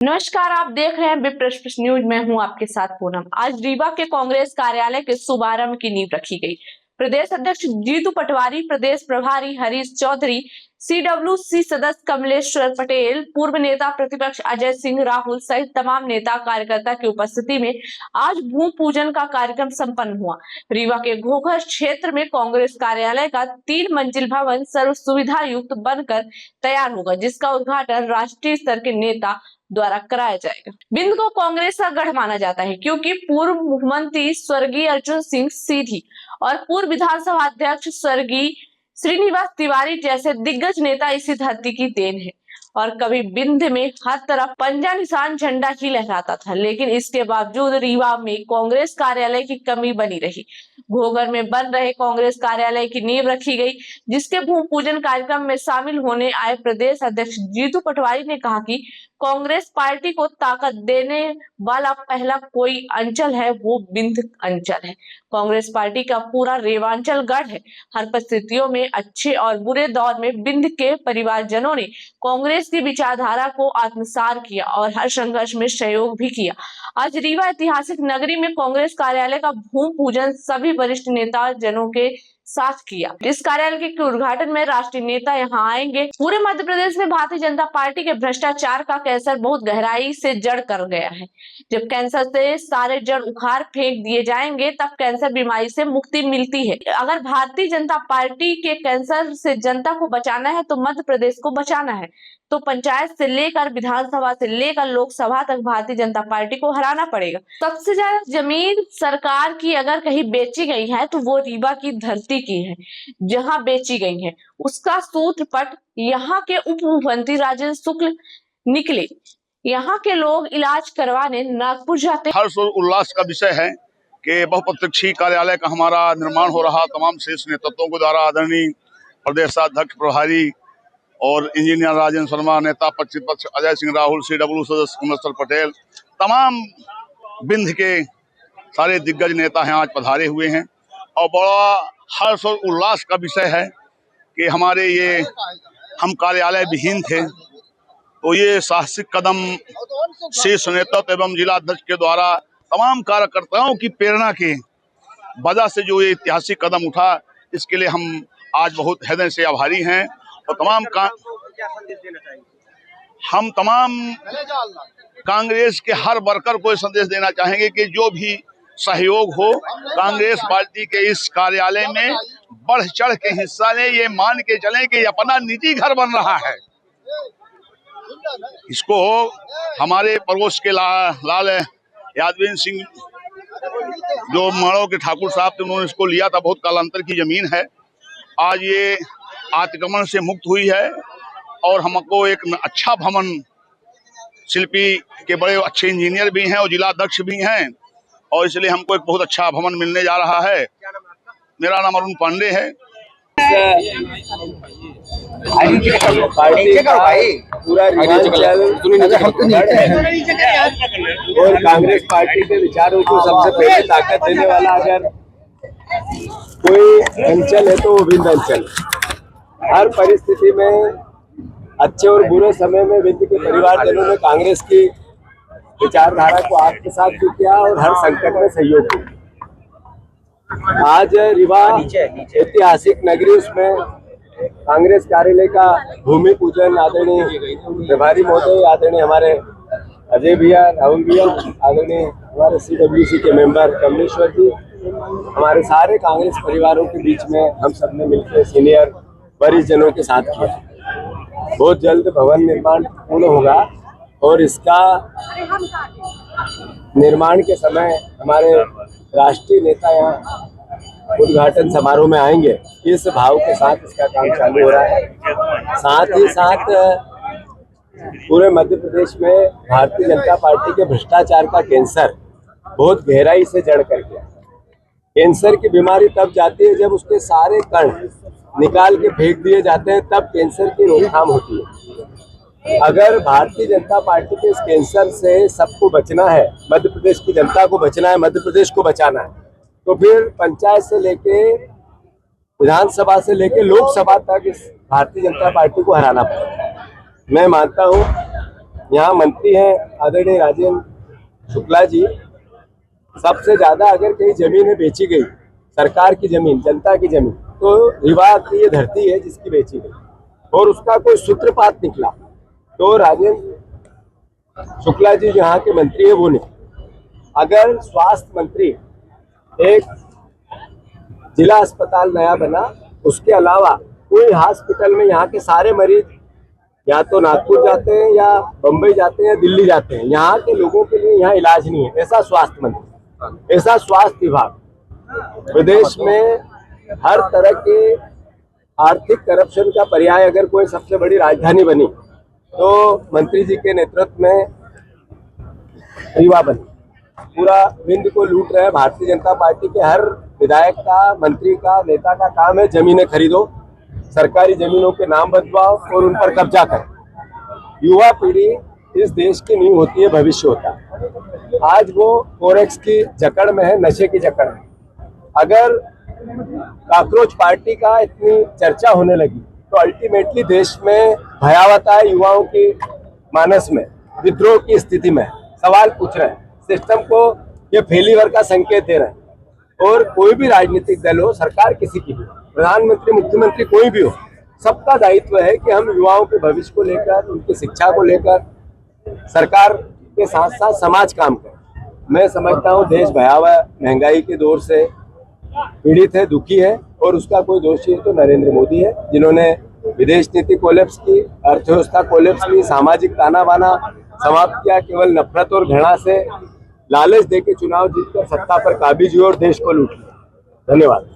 नमस्कार, आप देख रहे हैं विप्र एक्सप्रेस न्यूज। मैं हूं आपके साथ पूनम। आज रीवा के कांग्रेस कार्यालय के शुभारंभ की नींव रखी गई। प्रदेश अध्यक्ष जीतू पटवारी, प्रदेश प्रभारी हरीश चौधरी, सीडब्ल्यूसी सदस्य कमलेश्वर पटेल, पूर्व नेता प्रतिपक्ष अजय सिंह राहुल सहित तमाम नेता कार्यकर्ता की उपस्थिति में आज भूमि पूजन का कार्यक्रम संपन्न हुआ। रीवा के घोघर क्षेत्र में कांग्रेस कार्यालय का 3 मंजिल भवन सर्व सुविधा युक्त बनकर तैयार होगा, जिसका उद्घाटन राष्ट्रीय स्तर के नेता द्वारा कराया जाएगा। बिंद को कांग्रेस का गढ़ माना जाता है, क्योंकि पूर्व मुख्यमंत्री स्वर्गीय अर्जुन सिंह सीधी और पूर्व विधानसभा अध्यक्ष स्वर्गीय श्रीनिवास तिवारी जैसे दिग्गज नेता इसी धरती की देन है। और कभी बिंद में हर तरफ पंजा निशान झंडा ही लहराता था, लेकिन इसके बावजूद रीवा में कांग्रेस कार्यालय की कमी बनी रही। घोघर में बन रहे कांग्रेस कार्यालय की नींव रखी गई, जिसके भूमि पूजन कार्यक्रम में शामिल होने आए प्रदेश अध्यक्ष जीतू पटवारी ने कहा कि कांग्रेस पार्टी को ताकत देने वाला पहला कोई अंचल है, वो बिंद अंचल है। कांग्रेस पार्टी का पूरा रेवांचल गढ़ है। हर परिस्थितियों में, अच्छे और बुरे दौर में बिंद के परिवारजनों ने कांग्रेस की विचारधारा को आत्मसात किया और हर संघर्ष में सहयोग भी किया। आज रीवा ऐतिहासिक नगरी में कांग्रेस कार्यालय का भूमि पूजन सभी वरिष्ठ नेता जनों के साथ किया। इस कार्यालय के उद्घाटन में राष्ट्रीय नेता यहां आएंगे। पूरे मध्य प्रदेश में भारतीय जनता पार्टी के भ्रष्टाचार का कैंसर बहुत गहराई से जड़ कर गया है। जब कैंसर से सारे जड़ उखाड़ फेंक दिए जाएंगे, तब कैंसर बीमारी से मुक्ति मिलती है। अगर भारतीय जनता पार्टी के कैंसर से जनता को बचाना है, तो मध्य प्रदेश को बचाना है, तो पंचायत से लेकर विधानसभा से लेकर लोकसभा तक भारतीय जनता पार्टी को हराना पड़ेगा। सबसे ज्यादा जमीन सरकार की अगर कहीं बेची गई है, तो वो रीवा की धरती की है, जहां बेची गई है। उसका सूत्रपट यहाँ के उप मुख्यमंत्री राजेंद्र शुक्ल निकले। यहाँ के लोग इलाज करवाने नागपुर जाते। हर्ष और उल्लास का विषय है कि बहुप्रतीक्षी कार्यालय का हमारा निर्माण हो रहा। तमाम शीर्ष नेतृत्वों के द्वारा आदरणीय प्रदेशाध्यक्ष प्रभारी और इंजीनियर राजेंद्र शर्मा, नेता प्रतिपक्ष अजय सिंह राहुल, सीडब्ल्यू सदस्य कमलेश्वर पटेल, तमाम बिंद के सारे दिग्गज नेता हैं आज पधारे हुए हैं। और बड़ा हर्ष और उल्लास का विषय है कि हम कार्यालय विहीन थे, तो ये साहसिक कदम शीर्ष नेतृत्व एवं जिलाध्यक्ष के द्वारा तमाम कार्यकर्ताओं की प्रेरणा के वजह से जो ये ऐतिहासिक कदम उठा, इसके लिए हम आज बहुत हृदय से आभारी हैं। और हम तमाम कांग्रेस के हर वर्कर को संदेश देना चाहेंगे कि जो भी सहयोग हो, कांग्रेस पार्टी के इस कार्यालय में बढ़ चढ़ के हिस्सा ले। ये मान के चलें कि अपना निजी घर बन रहा है। इसको हमारे पड़ोस के लाल यादवेंद्र सिंह जो माड़ो के ठाकुर साहब थे, उन्होंने इसको लिया था। बहुत कालांतर की जमीन है, आज ये अतिक्रमण से मुक्त हुई है। और हमको एक अच्छा भवन, शिल्पी के बड़े अच्छे इंजीनियर भी हैं और जिलाध्यक्ष भी हैं, और इसलिए हमको एक बहुत अच्छा भवन मिलने जा रहा है। मेरा नाम अरुण पांडे है। पूरा और कांग्रेस पार्टी के विचारों को सबसे पहले ताकत देने वाला अगर कोई अंचल है तो वो बिंद अंचल। हर परिस्थिति में, अच्छे और बुरे समय में बिंद के परिवारजनों ने कांग्रेस की विचारधारा को आत्मसात भी किया और हर संकट में सहयोग किया। आज रीवा ऐतिहासिक नगरी, उसमें कांग्रेस कार्यालय का भूमि पूजन आदरणीय प्रभारी महोदय, आदरणीय हमारे अजय भैया, राहुल भैया, आदरणीय हमारे सीडब्ल्यूसी के मेंबर कमलेश्वर जी, हमारे सारे कांग्रेस परिवारों के बीच में हम सब ने मिलकर सीनियर वरिष्ठ जनों के साथ किया। बहुत जल्द भवन निर्माण पूर्ण होगा और इसका निर्माण के समय हमारे राष्ट्रीय नेता यहाँ उद्घाटन समारोह में आएंगे। इस भाव के साथ इसका काम चालू हो रहा है। साथ ही साथ पूरे मध्य प्रदेश में भारतीय जनता पार्टी के भ्रष्टाचार का कैंसर बहुत गहराई से जड़ कर गया। कैंसर की बीमारी तब जाती है जब उसके सारे कण निकाल के फेंक दिए जाते हैं, तब कैंसर की रोकथाम होती है। अगर भारतीय जनता पार्टी के इस कैंसर से सबको बचना है, मध्य प्रदेश की जनता को बचना है, मध्य प्रदेश को बचाना है, तो फिर पंचायत से लेके विधानसभा से लेके लोकसभा तक इस भारतीय जनता पार्टी को हराना पड़ेगा। मैं मानता हूं यहाँ मंत्री हैं आदरणीय राजेंद्र शुक्ला जी। सबसे ज्यादा अगर कहीं जमीनें बेची गई, सरकार की जमीन, जनता की जमीन, तो रीवा की ये धरती है जिसकी बेची गई, और उसका कोई सूत्रपात निकला तो राजेंद्र शुक्ला जी यहाँ के मंत्री है वो नहीं। अगर स्वास्थ्य मंत्री एक जिला अस्पताल नया बना, उसके अलावा कोई हॉस्पिटल में यहाँ के सारे मरीज या तो नागपुर जाते हैं या बम्बई जाते हैं या दिल्ली जाते हैं, यहाँ के लोगों के लिए यहाँ इलाज नहीं है, ऐसा स्वास्थ्य मंत्री, ऐसा स्वास्थ्य विभाग। प्रदेश में हर तरह के आर्थिक करप्शन का पर्याय अगर कोई सबसे बड़ी राजधानी बनी तो मंत्री जी के नेतृत्व में रीवा बनी। पूरा विंध्य को लूट रहे हैं। भारतीय जनता पार्टी के हर विधायक का, मंत्री का, नेता का काम है जमीनें खरीदो, सरकारी जमीनों के नाम बदलवाओ और उन पर कब्जा करो। युवा पीढ़ी इस देश की नींव होती है, भविष्य होता है। आज वो फोरेक्स की जकड़ में है, नशे की जकड़ में। अगर कॉकरोच पार्टी का इतनी चर्चा होने लगी तो अल्टीमेटली देश में भयावहता है, युवाओं की मानस में विद्रोह की स्थिति में सवाल पूछ रहे हैं, सिस्टम को ये फेलियर का संकेत दे रहे हैं। और कोई भी राजनीतिक दल हो, सरकार किसी की भी, प्रधानमंत्री, मुख्यमंत्री कोई भी हो, सबका दायित्व है कि हम युवाओं के भविष्य को लेकर, उनकी शिक्षा को लेकर सरकार के साथ साथ समाज काम करें। मैं समझता हूँ देश भयावह महंगाई के दौर से पीड़ित है, दुखी है, और उसका कोई दोषी है तो नरेंद्र मोदी है, जिन्होंने विदेश नीति कोलैप्स की, अर्थव्यवस्था कोलैप्स की, सामाजिक ताना बाना समाप्त किया, केवल नफरत और घृणा से लालच देके चुनाव जीतकर सत्ता पर काबिज हुए और देश को लूट लिया। धन्यवाद।